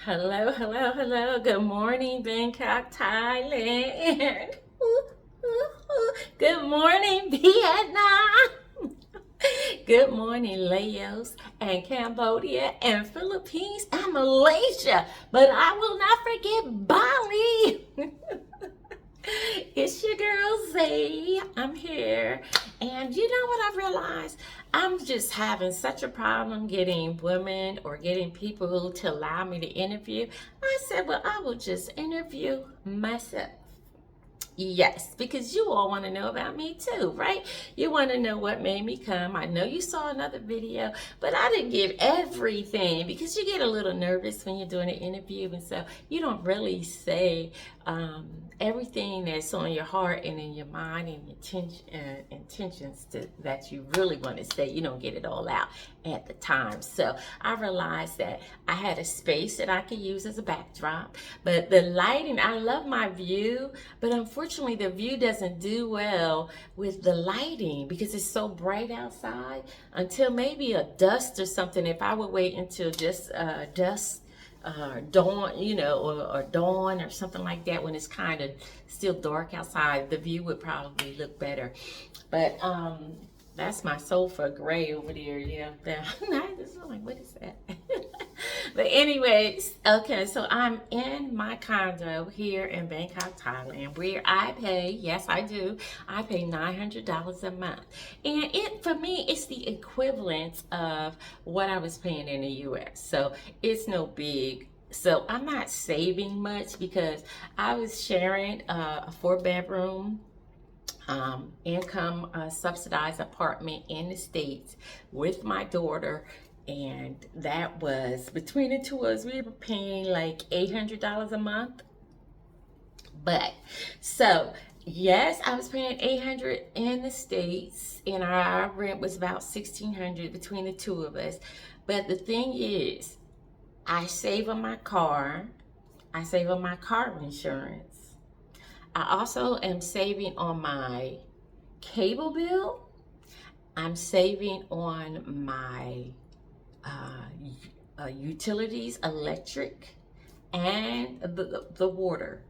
Hello, hello, hello. Good morning, Bangkok, Thailand. Good morning, Vietnam. Good morning, Laos and Cambodia and Philippines and Malaysia. But I will not forget Bali. It's your girl Zay. I'm here. And you know what I've realized? I'm just having such a problem getting women or getting people to allow me to interview. I said, well, I will just interview myself. Yes, because you all want to know about me too, right? You want to know what made me come. I know you saw another video, but I didn't give everything because you get a little nervous when you're doing an interview, and so you don't really say everything that's on your heart and in your mind and your intentions that you really want to say. You don't get it all out at the time. So I realized that I had a space that I could use as a backdrop, but the lighting, I love my view, but unfortunately the view doesn't do well with the lighting because it's so bright outside. Until maybe a dust or something, if I would wait until just dusk, dawn, or dawn or something like that, when it's kind of still dark outside, the view would probably look better. But that's my sofa gray over there. Yeah, I'm like, what is that? But anyways, okay, so I'm in my condo here in Bangkok, Thailand, where I pay, yes, I do, I pay $900 a month. And for me, it's the equivalent of what I was paying in the US. So it's no big. So I'm not saving much because I was sharing a 4-bedroom income subsidized apartment in the States with my daughter, and that was between the two of us, we were paying like $800 a month. But so yes, I was paying 800 in the States, and our rent was about 1600 between the two of us. But the thing is, I save on my car, I save on my car insurance. I also am saving on my cable bill. I'm saving on my utilities, electric, and the water.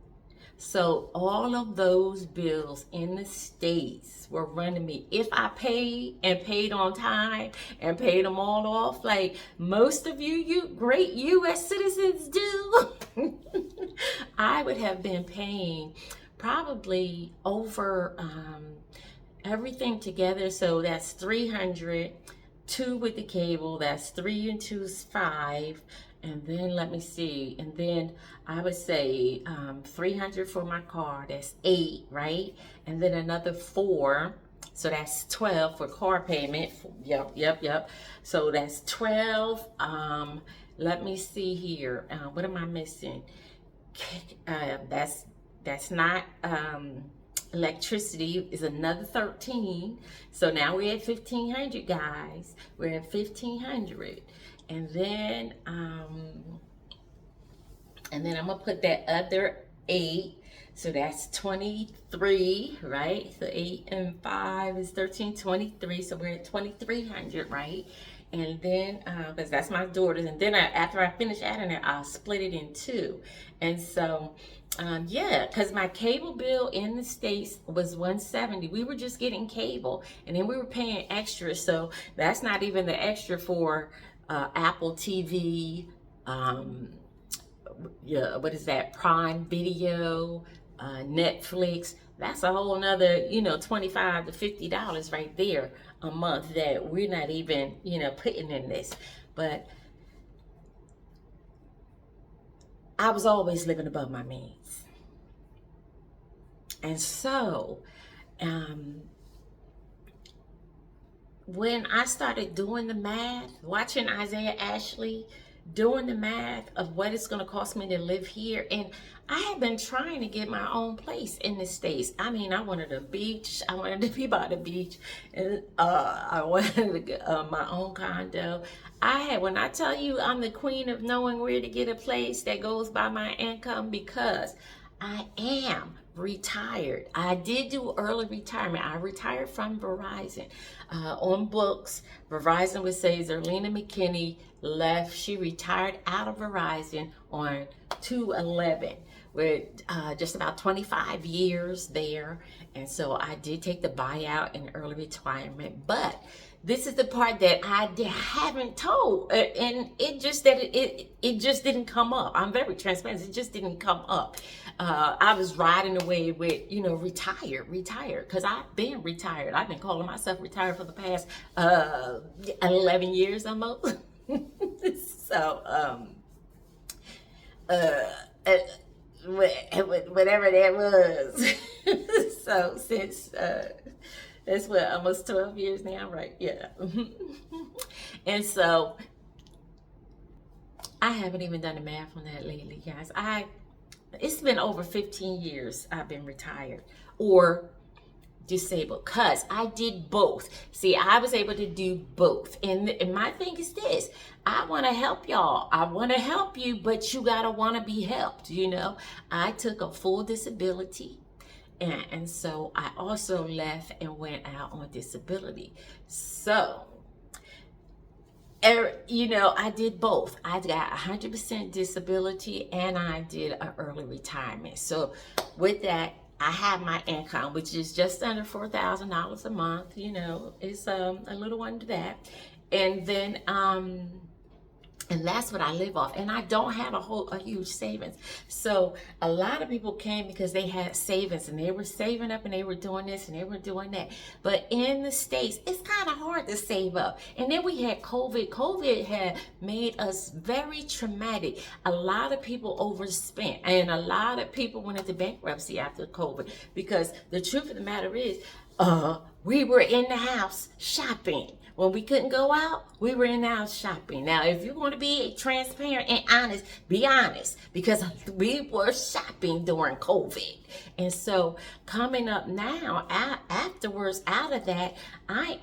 So all of those bills in the States were running me. If I paid and paid on time and paid them all off, like most of you great US citizens do, I would have been paying probably over everything together. So that's 300, two with the cable, that's 3 and 2 is 5. And then let me see, and then I would say 300 for my car, that's 8, right? And then another 4, so that's 12 for car payment. Yep. So that's 12. Let me see here, what am I missing? That's not electricity is another 13. So now we're at 1500, guys. We're at 1500. And then I'm gonna put that other 8. So that's 23, right? So 8 and 5 is 13, 23. So we're at 2300, right? And then because that's my daughter's, and then after I finish adding it, I'll split it in 2. And so yeah, because my cable bill in the States was 170. We were just getting cable, and then we were paying extra. So that's not even the extra for Apple TV, yeah, what is that, Prime Video, Netflix. That's a whole nother, $25 to $50 right there a month that we're not even, putting in this. But I was always living above my means. And so, when I started doing the math, watching Isaiah Ashley doing the math of what it's going to cost me to live here, and I had been trying to get my own place in the States. I mean, I wanted a beach. I wanted to be by the beach, and I wanted my own condo. When I tell you I'm the queen of knowing where to get a place that goes by my income, because I am retired. I did do early retirement. I retired from Verizon on books. Verizon would say Zerlina McKinney left. She retired out of Verizon on 2/11 with just about 25 years there. And so I did take the buyout and early retirement. But this is the part that I haven't told, and it just didn't come up. I'm very transparent. It just didn't come up. I was riding away with retired, because I've been retired. I've been calling myself retired for the past 11 years almost. So whatever that was. So since that's what, almost 12 years now, right? Yeah. And so I haven't even done the math on that lately, guys. It's been over 15 years I've been retired or disabled, because I did both. See, I was able to do both. And my thing is this: I want to help y'all. I want to help you, but you gotta want to be helped. I took a full disability. And so I also left and went out on disability. So, I did both. I got 100% disability and I did an early retirement. So with that, I have my income, which is just under $4,000 a month. It's a little under that. And then, and that's what I live off. And I don't have a huge savings. So a lot of people came because they had savings and they were saving up and they were doing this and they were doing that. But in the States, it's kind of hard to save up. And then we had COVID. COVID had made us very traumatic. A lot of people overspent and a lot of people went into bankruptcy after COVID, because the truth of the matter is, we were in the house shopping. When we couldn't go out, we were in the house shopping. Now, if you want to be transparent and honest, be honest, because we were shopping during COVID. And so coming up now, afterwards, out of that, I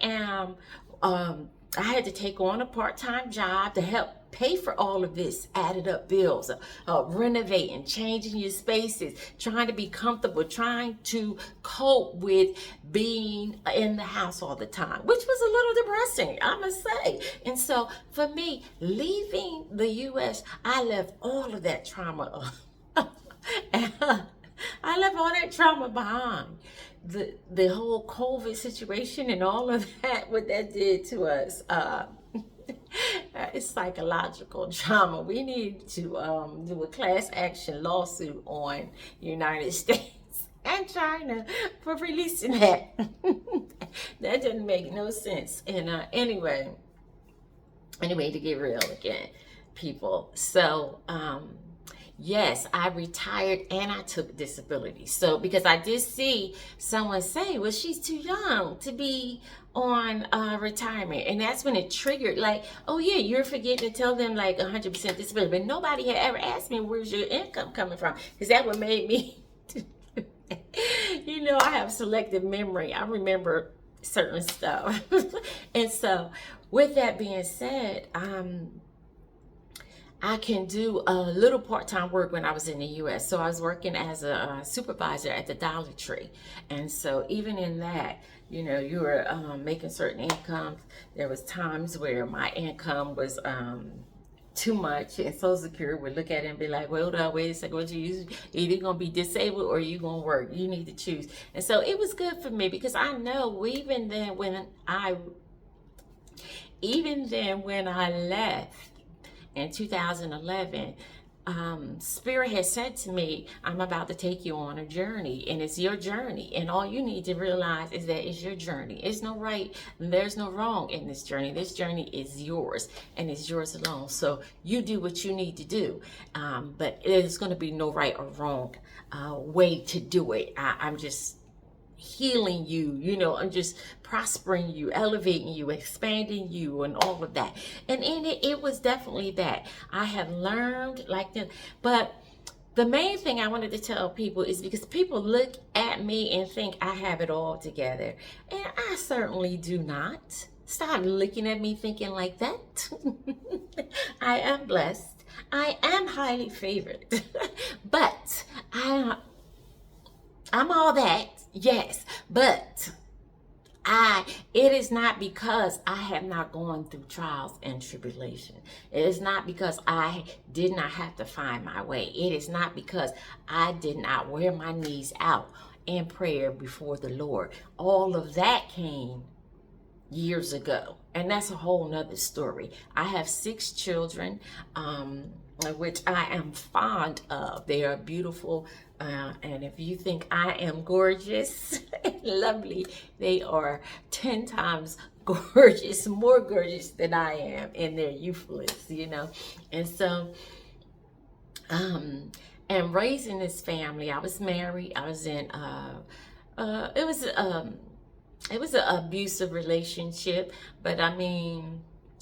had to take on a part-time job to help pay for all of this added up bills, renovating, changing your spaces, trying to be comfortable, trying to cope with being in the house all the time, which was a little depressing, I must say. And so for me, leaving the U.S., I left all of that trauma. I left all that trauma behind. The whole COVID situation and all of that, what that did to us, it's psychological trauma. We need to do a class action lawsuit on United States and China for releasing that. That doesn't make no sense. And anyway, to get real again, people. So yes, I retired and I took disability. So because I did see someone say, well, she's too young to be on retirement. And that's when it triggered, like, oh yeah, you're forgetting to tell them like 100% disability. But nobody had ever asked me, where's your income coming from? Because that what made me, I have selective memory. I remember certain stuff. And so with that being said, I can do a little part-time work when I was in the U.S. So I was working as a supervisor at the Dollar Tree. And so even in that, you were making certain incomes. There was times where my income was too much, and Social Security would look at it and be like, well, wait a second, either you're going to be disabled or you're going to work. You need to choose. And so it was good for me, because I know even then when I left in 2011, Spirit had said to me, I'm about to take you on a journey, and it's your journey, and all you need to realize is that it's your journey. It's no right, there's no wrong in this journey. This journey is yours, and it's yours alone. So you do what you need to do, but there's going to be no right or wrong way to do it. I'm just healing you, I'm just prospering you, elevating you, expanding you, and all of that. And in it was definitely that. I have learned like that. But the main thing I wanted to tell people is because people look at me and think I have it all together. And I certainly do not. Stop looking at me thinking like that. I am blessed. I am highly favored. But I'm all that, yes, but it is not because I have not gone through trials and tribulation. It is not because I did not have to find my way. It is not because I did not wear my knees out in prayer before the Lord. All of that came years ago, and that's a whole nother story. I have 6 children, which I am fond of. They are beautiful, and if you think I am gorgeous and lovely, they are 10 times gorgeous, more gorgeous than I am in their youthfulness, and so and raising this family, I was married. I was in it was an abusive relationship, but I mean,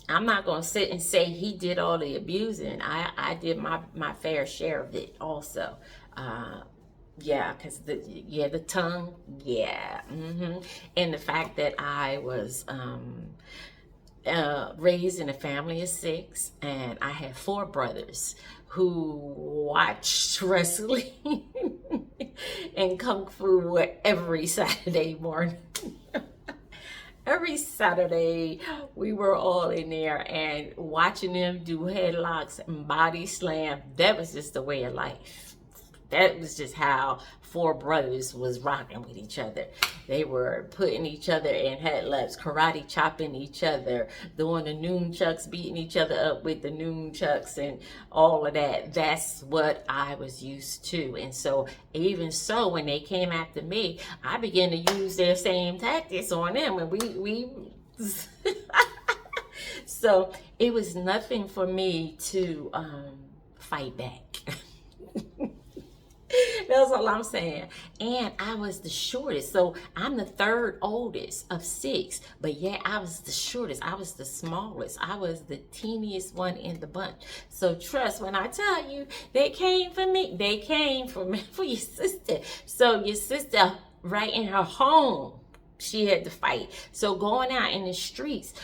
I'm not gonna sit and say he did all the abusing. I did my fair share of it also. Yeah, because the tongue, yeah, and the fact that I was raised in a family of 6, and I had 4 brothers who watched wrestling and kung fu every Saturday morning. Every Saturday, we were all in there and watching them do headlocks and body slam. That was just the way of life. That was just how 4 brothers was rocking with each other. They were putting each other in headlocks, karate chopping each other, doing the nunchucks, beating each other up with the nunchucks and all of that. That's what I was used to. And so even so, when they came after me, I began to use their same tactics on them. And we so it was nothing for me to fight back. That's all I'm saying. And I was the shortest. So I'm the 3rd oldest of 6. But yeah, I was the shortest. I was the smallest. I was the teeniest one in the bunch. So trust when I tell you, they came for me. They came for me, for your sister. So your sister, right in her home, she had to fight. So going out in the streets,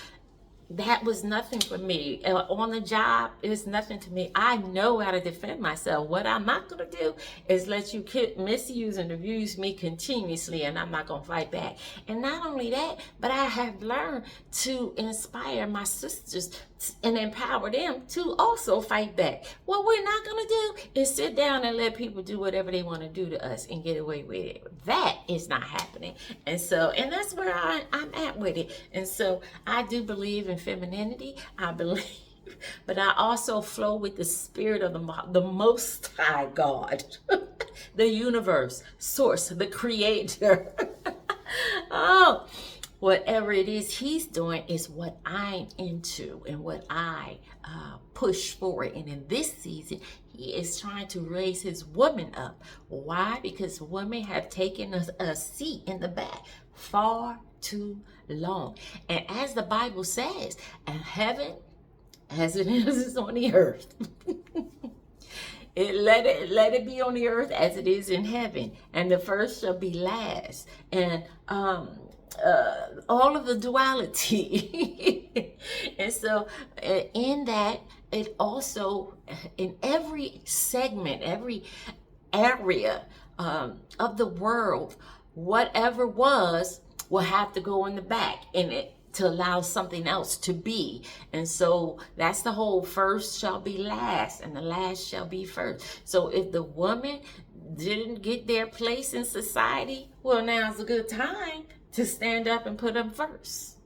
that was nothing for me. On the job, it's nothing to me. I know how to defend myself. What I'm not going to do is let you misuse and abuse me continuously, and I'm not going to fight back. And not only that, but I have learned to inspire my sisters and empower them to also fight back. What we're not going to do is sit down and let people do whatever they want to do to us and get away with it. That is not happening. And that's where I'm at with it. And so I do believe in femininity. I believe, but I also flow with the spirit of the Most High God, the universe, source, the creator. Oh, whatever it is he's doing is what I'm into and what I push for. And in this season, he is trying to raise his woman up. Why? Because women have taken a seat in the back far too long. And as the Bible says, in heaven as it is on the earth. Let it be on the earth as it is in heaven, and the first shall be last. And all of the duality. And so in that, it also, in every segment, every area of the world, whatever will have to go in the back in it to allow something else to be. And so that's the whole first shall be last and the last shall be first. So if the woman didn't get their place in society, well, now's a good time to stand up and put them first.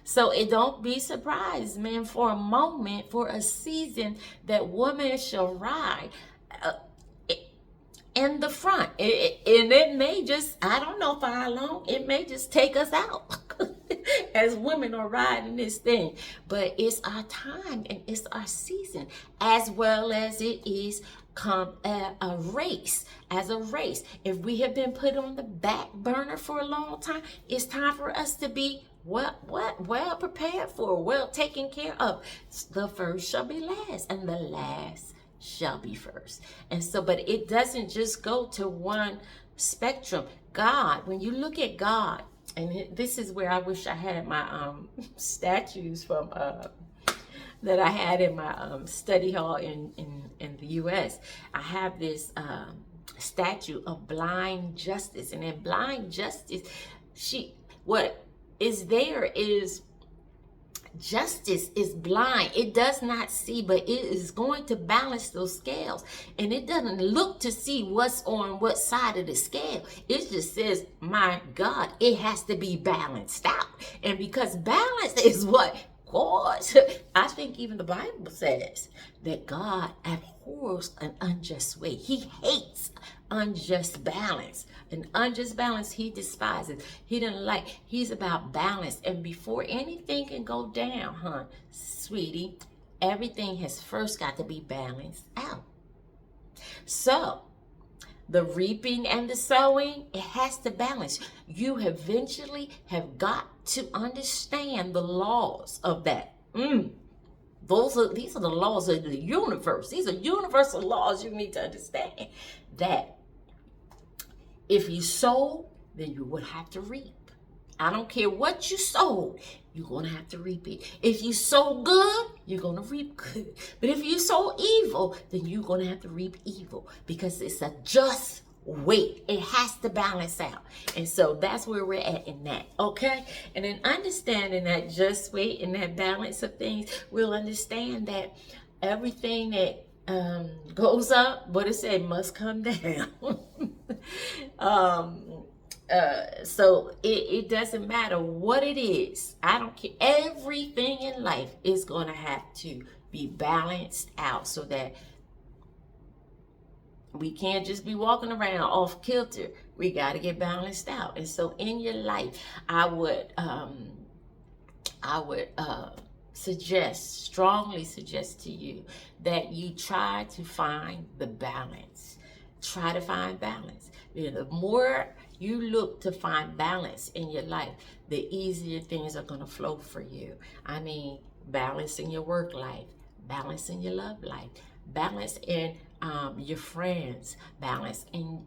So it don't be surprised, man, for a moment, for a season, that women shall ride in the front. And it may just, I don't know for how long, it may just take us out as women are riding this thing. But it's our time and it's our season, as well as it is a race. As a race, if we have been put on the back burner for a long time, it's time for us to be well prepared for, well taken care of. The first shall be last and the last shall be first. And so, but it doesn't just go to one spectrum. God, when you look at God, and this is where I wish I had my statues from that I had in my study hall in the U.S. I have this statue of blind justice. And in blind justice, what is there is justice is blind. It does not see, but it is going to balance those scales. And it doesn't look to see what's on what side of the scale. It just says, my God, it has to be balanced out. And because balance is what cause, I think even the Bible says that God abhors an unjust way. He hates unjust balance. An unjust balance he despises. He doesn't like. He's about balance. And before anything can go down, sweetie, everything has first got to be balanced out. So the reaping and the sowing, it has to balance. You eventually have got to understand the laws of that. These are the laws of the universe. These are universal laws you need to understand. That if you sow, then you would have to reap. I don't care what you sowed, you're going to have to reap it. If you sow good, you're going to reap good. But if you sow evil, then you're going to have to reap evil, because it's a just weight. It has to balance out. And so that's where we're at in that. Okay? And in understanding that just weight and that balance of things, we'll understand that everything that goes up, what it said, must come down. So it doesn't matter what it is. I don't care. Everything in life is going to have to be balanced out, so that we can't just be walking around off kilter. We got to get balanced out. And so in your life, I would strongly suggest to you that you try to find the balance. Try to find balance. The more you look to find balance in your life, the easier things are going to flow for you. I mean, balance in your work life, balance in your love life, balance in your friends, balance in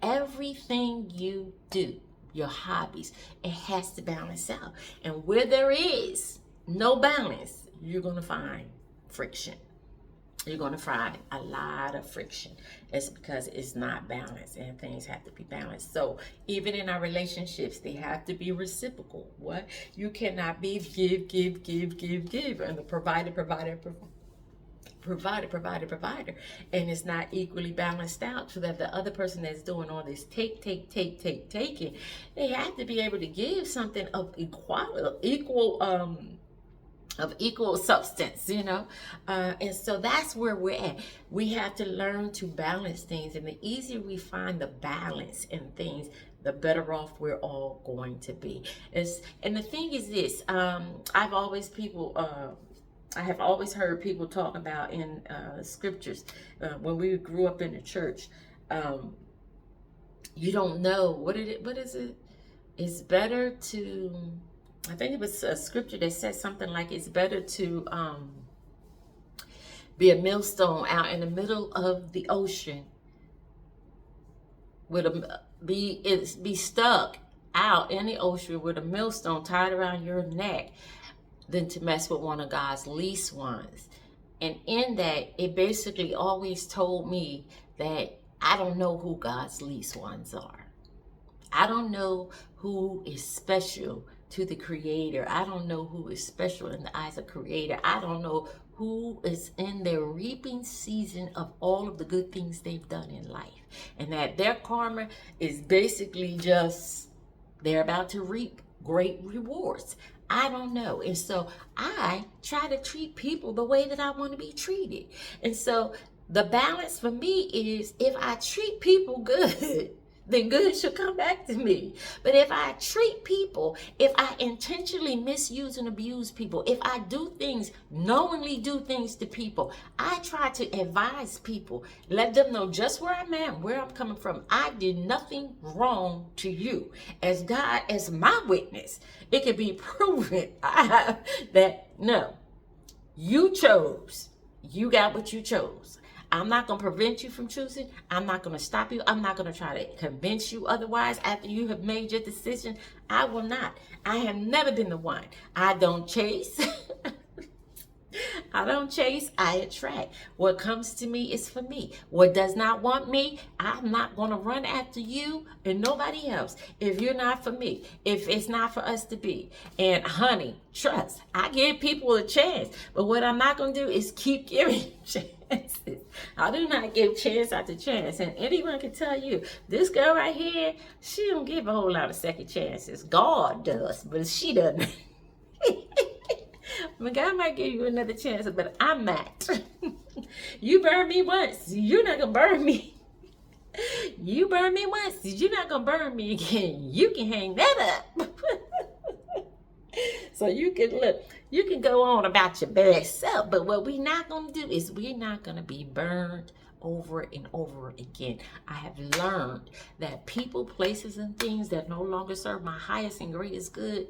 everything you do, your hobbies. It has to balance out. And where there is no balance, you're going to find friction. You're going to find a lot of friction. It's because it's not balanced, and things have to be balanced. So even in our relationships, they have to be reciprocal. What? You cannot be give, and the provider, and it's not equally balanced out, so that the other person that's doing all this taking, they have to be able to give something of equal substance, and so that's where we're at. We have to learn to balance things, and the easier we find the balance in things, the better off we're all going to be. And the thing is this, I have always heard people talk about in scriptures, when we grew up in the church, you don't know, what is it? It's better to, I think it was a scripture that said something like, it's better to be a millstone out in the middle of the ocean, be stuck out in the ocean with a millstone tied around your neck, than to mess with one of God's least ones. And in that, it basically always told me that I don't know who God's least ones are. I don't know who is special to the Creator. I don't know who is special in the eyes of Creator. I don't know who is in their reaping season of all of the good things they've done in life. And that their karma is basically just, they're about to reap great rewards. I don't know. And so I try to treat people the way that I want to be treated. And so the balance for me is, if I treat people good, then good should come back to me. But if I treat people, if I intentionally misuse and abuse people, if I knowingly do things to people, I try to advise people, let them know just where I'm at, where I'm coming from. I did nothing wrong to you. As God, as my witness, it can be proven that no, you chose. You got what you chose. I'm not going to prevent you from choosing. I'm not going to stop you. I'm not going to try to convince you otherwise after you have made your decision. I will not. I have never been the one. I don't chase. I don't chase, I attract. What comes to me is for me. What does not want me, I'm not going to run after you and nobody else. If you're not for me, if it's not for us to be. And honey, trust, I give people a chance. But what I'm not going to do is keep giving chances. I do not give chance after chance. And anyone can tell you, this girl right here, she don't give a whole lot of second chances. God does, but she doesn't. God might give you another chance, but I'm not. You burn me once, you're not gonna burn me. You burn me once, you're not gonna burn me again. You can hang that up. So you can go on about your best self, but what we're not gonna do is we're not gonna be burned over and over again. I have learned that people, places, and things that no longer serve my highest and greatest good,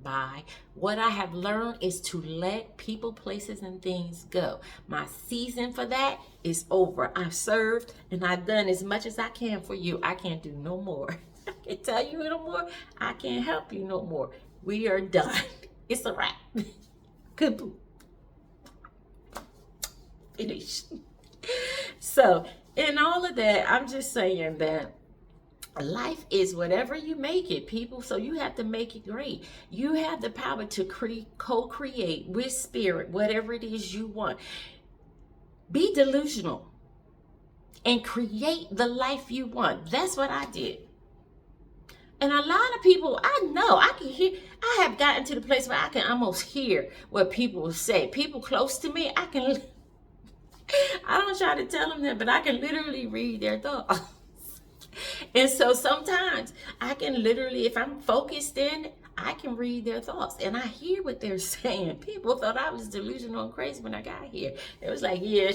by what I have learned is to let people, places, and things go. My season for that is over. I've served and I've done as much as I can for you. I can't do no more. I can't tell you no more. I can't help you no more. We are done. It's a wrap. Good. Finish. So in all of that, I'm just saying that life is whatever you make it, people. So you have to make it great. You have the power to co-create with spirit whatever it is you want. Be delusional and create the life you want. That's what I did. And a lot of people, I know, I can hear, I have gotten to the place where I can almost hear what people say. People close to me, I don't try to tell them that, but I can literally read their thoughts. And so sometimes I can literally, if I'm focused in, I can read their thoughts and I hear what they're saying. People thought I was delusional and crazy when I got here. It was like, yeah,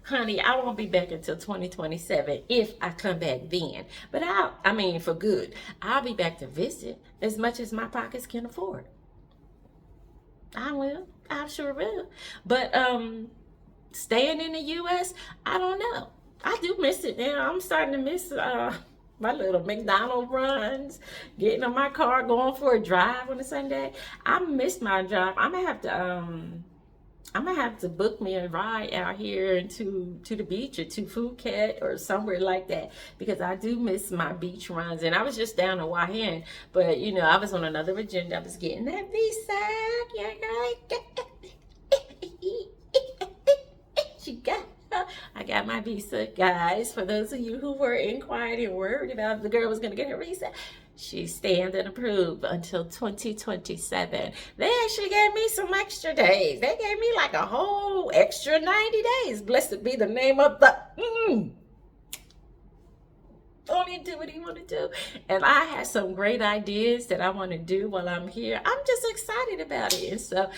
honey, I won't be back until 2027 if I come back then. But I mean, for good, I'll be back to visit as much as my pockets can afford. I will. I sure will. But staying in the U.S., I don't know. I do miss it now. I'm starting to miss my little McDonald's runs, getting in my car, going for a drive on a Sunday. I miss my drive. I'm gonna have to book me a ride out here to the beach or to Phuket or somewhere like that, because I do miss my beach runs. And I was just down in Wahan, but you know, I was on another agenda. I was getting that visa. I got my visa, guys. For those of you who were inquired and worried about if the girl was going to get her visa, she's standing approved until 2027. They actually gave me some extra days. They gave me like a whole extra 90 days. Blessed be the name of the... Only do what he want to do. And I have some great ideas that I want to do while I'm here. I'm just excited about it. And so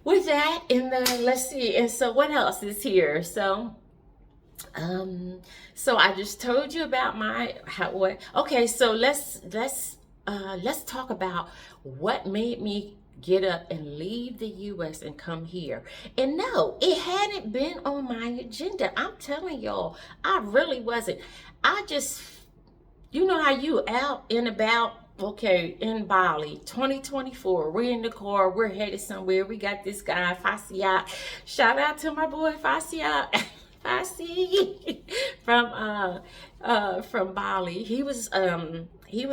with that, and then let's see. And so what else is here? So I just told you about okay, so let's talk about what made me get up and leave the U.S. and come here. And no, it hadn't been on my agenda. I'm telling y'all, I really wasn't. I just, you know how you out and about. Okay, in Bali, 2024, we're in the car, we're headed somewhere. We got this guy, Fasiat. Shout out to my boy, Fasiat. Fasi from Bali. He was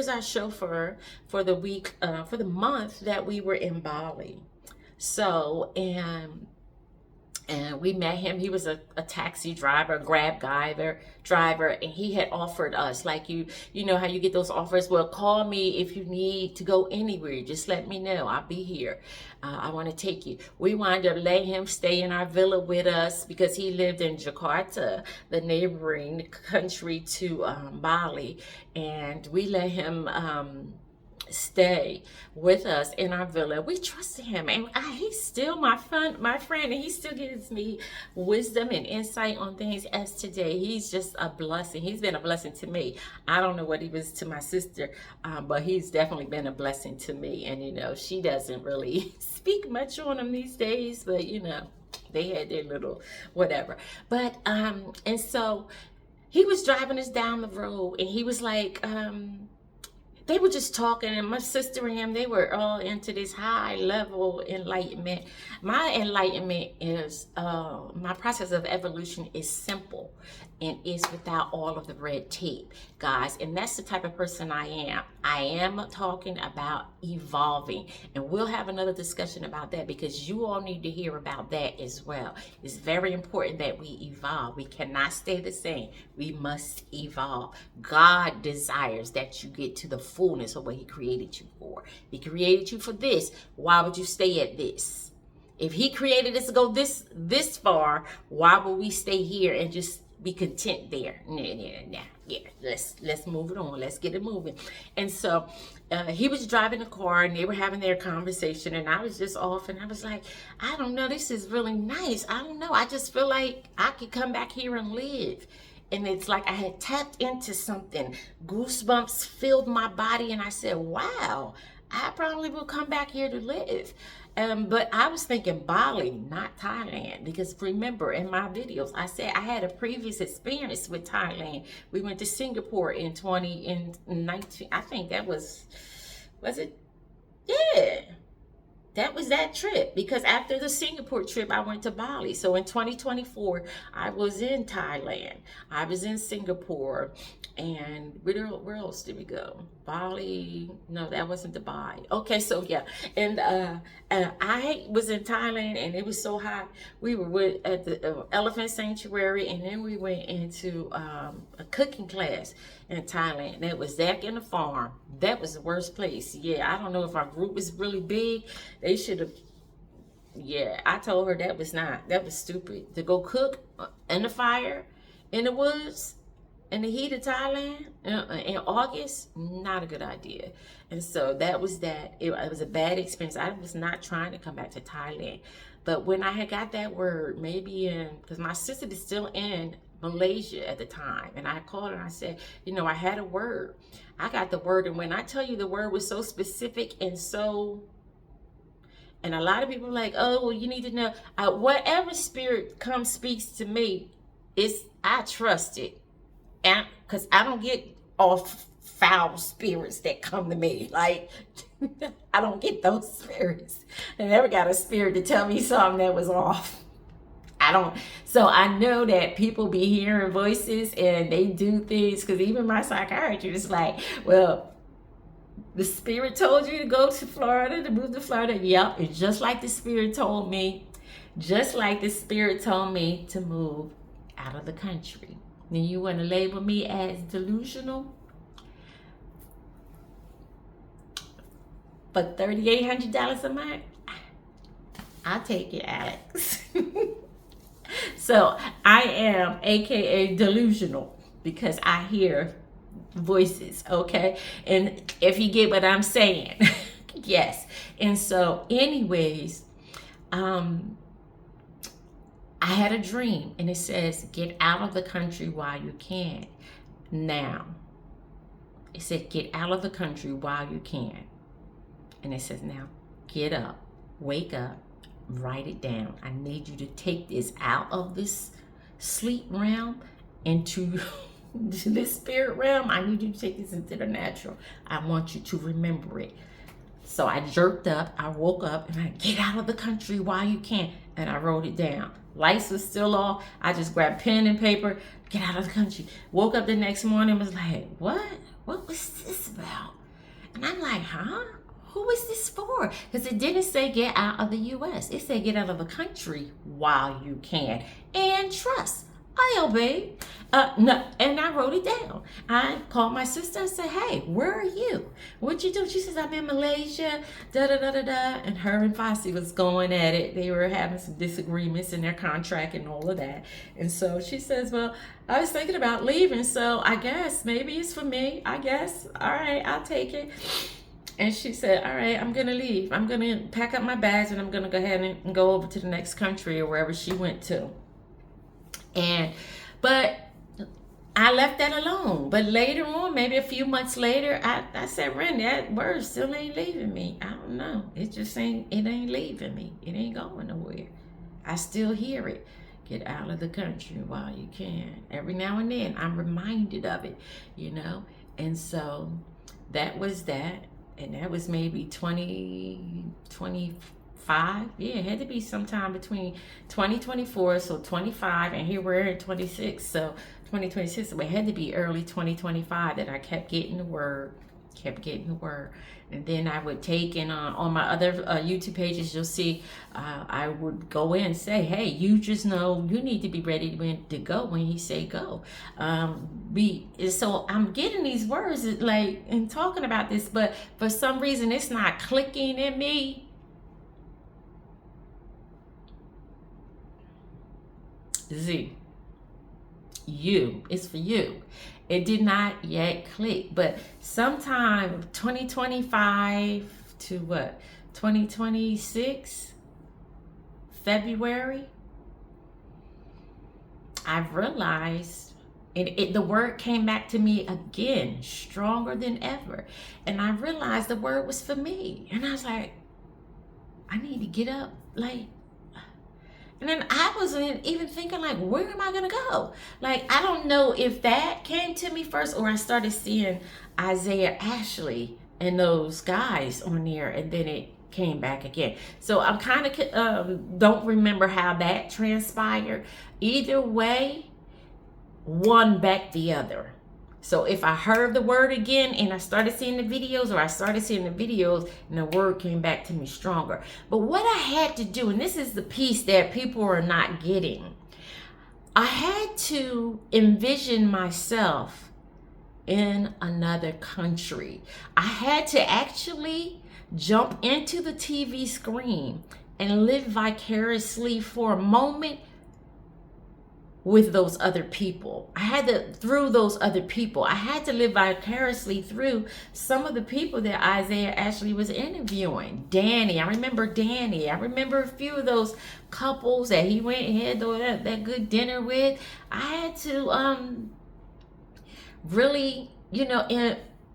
our chauffeur for the week, for the month that we were in Bali. So, and we met him. He was a taxi driver, Grab driver, and he had offered us, like you know how you get those offers, well, call me if you need to go anywhere, just let me know, I'll be here. I want to take you. We wanted to let him stay in our villa with us because he lived in Jakarta, the neighboring country to Bali, and we let him stay with us in our villa. We trusted him, and he's still my friend, and he still gives me wisdom and insight on things as today. He's just a blessing. He's been a blessing to me. I don't know what he was to my sister, but he's definitely been a blessing to me. And you know, she doesn't really speak much on him these days, but you know, they had their little whatever. But and so he was driving us down the road, and he was like, they were just talking, and my sister and him, they were all into this high level enlightenment. My enlightenment is, my process of evolution is simple and is without all of the red tape, guys. And that's the type of person I am. I am talking about evolving, and we'll have another discussion about that, because you all need to hear about that as well. It's very important that we evolve. We cannot stay the same. We must evolve. God desires that you get to the fullness of what he created you for. He created you for this. Why would you stay at this? If he created us to go this far, why would we stay here and just be content there? Yeah, let's move it on. Let's get it moving. And so he was driving the car, and they were having their conversation, and I was just off, and I was like, I don't know, this is really nice. I don't know, I just feel like I could come back here and live. And it's like I had tapped into something. Goosebumps filled my body, and I said, wow, I probably will come back here to live. But I was thinking Bali, not Thailand, because remember in my videos, I said I had a previous experience with Thailand. We went to Singapore in 2019. I think that was it? Yeah. That was that trip, because after the Singapore trip, I went to Bali. So in 2024, I was in Thailand. I was in Singapore. And where else did we go? Bali? No, that wasn't Dubai. Okay, so yeah. And I was in Thailand, and it was so hot. We were at the elephant sanctuary, and then we went into a cooking class in Thailand. That was Zach in the farm. That was the worst place. Yeah, I don't know if our group was really big. They should have. Yeah, I told her that was stupid to go cook in the fire in the woods in the heat of Thailand in August. Not a good idea. And so that was that. It was a bad experience. I was not trying to come back to Thailand. But when I had got that word, because my sister is still in Malaysia at the time, and I called her and I said, I had a word. I got the word, and when I tell you the word was so specific and so, and a lot of people are like, oh, well, you need to know, whatever spirit speaks to me, I trust it. And because I don't get off foul spirits that come to me. Like, I don't get those spirits. I never got a spirit to tell me something that was off. I don't. So I know that people be hearing voices and they do things, because even my psychiatrist is like, well, the spirit told you to go to Florida, to move to Florida. Yep, it's just like the spirit told me. Just like the spirit told me to move out of the country. Then you want to label me as delusional? For $3,800 a month? I'll take it, Alex. So I am AKA delusional, because I hear voices, okay? And if you get what I'm saying, yes. And so anyways, I had a dream, and it says, get out of the country while you can. Now, it said, get out of the country while you can. And it says, now, get up, wake up, write it down. I need you to take this out of this sleep realm into this spirit realm. I need you to take this into the natural. I want you to remember it. So I jerked up, I woke up, and I get out of the country while you can. And I wrote it down. Lights was still off. I just grabbed pen and paper, get out of the country. Woke up the next morning, was like, what? What was this about? And I'm like, huh? Who is this for? Because it didn't say get out of the U.S. It said get out of the country while you can. And trust. I obeyed. No, and I wrote it down. I called my sister and said, hey, where are you? What you doing? She says, I'm in Malaysia, da-da-da-da-da. And her and Fossey was going at it. They were having some disagreements in their contract and all of that. And so she says, well, I was thinking about leaving, so I guess maybe it's for me. I guess. All right, I'll take it. And she said, all right, I'm going to leave. I'm going to pack up my bags, and I'm going to go ahead and go over to the next country or wherever she went to. But I left that alone. But later on, maybe a few months later, I said, Randy, that word still ain't leaving me. I don't know. It ain't leaving me. It ain't going nowhere. I still hear it. Get out of the country while you can. Every now and then, I'm reminded of it, And so that was that. And that was maybe 2025. Yeah, it had to be sometime between 2024, so 25, and here we're in 26, so 2026. So it had to be early 2025 that I kept getting the word, and then I would take and on my other YouTube pages, you'll see I would go in and say, hey, you just know you need to be ready to go when he say go. So I'm getting these words like and talking about this, but for some reason it's not clicking in me. Z, it's for you. It did not yet click, but sometime 2025 to what, 2026 February, I've realized, and the word came back to me again, stronger than ever, and I realized the word was for me, and I was like, I need to get up, like. And then I wasn't even thinking, like, where am I going to go? Like, I don't know if that came to me first, or I started seeing Isaiah Ashley and those guys on there, and then it came back again. So I'm kind of don't remember how that transpired. Either way, one backed the other. So if I heard the word again and I started seeing the videos, or I started seeing the videos and the word came back to me stronger. But what I had to do, and this is the piece that people are not getting, I had to envision myself in another country. I had to actually jump into the TV screen and live vicariously for a moment with those other people. I had to, through those other people, I had to live vicariously through some of the people that Isaiah Ashley was interviewing. Danny, I remember Danny. I remember a few of those couples that he went and had that good dinner with. I had to really,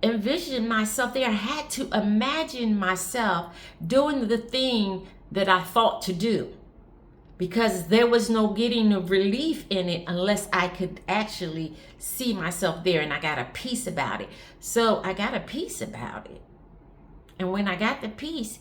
envision myself there. I had to imagine myself doing the thing that I thought to do, because there was no getting the relief in it unless I could actually see myself there, and I got a peace about it. So I got a peace about it. And when I got the peace,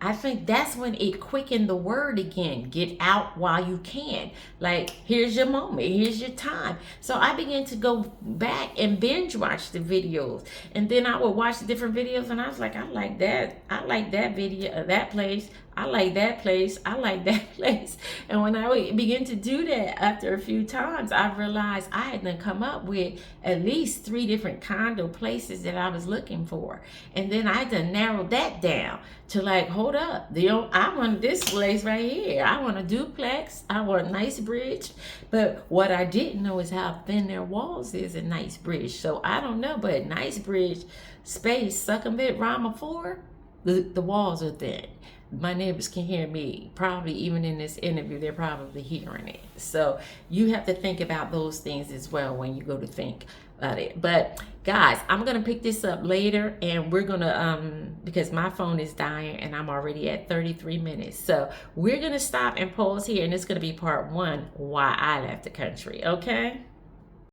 I think that's when it quickened the word again. Get out while you can. Like, here's your moment. Here's your time. So I began to go back and binge watch the videos. And then I would watch the different videos, and I was like, I like that. I like that video, that place. I like that place. I like that place. And when I would begin to do that after a few times, I realized I had to come up with at least 3 different condo places that I was looking for. And then I had to narrow that down to, like, hold up. I want this place right here. I want a duplex. I want a nice bridge. But what I didn't know is how thin their walls is in nice bridge. So I don't know, but nice bridge space, Succumbit Rama 4, the walls are thin. My neighbors can hear me. Probably even in this interview, they're probably hearing it. So you have to think about those things as well when you go to think about it. But guys, I'm going to pick this up later, and we're going to, because my phone is dying and I'm already at 33 minutes. So we're going to stop and pause here, and it's going to be part 1, why I left the country. Okay?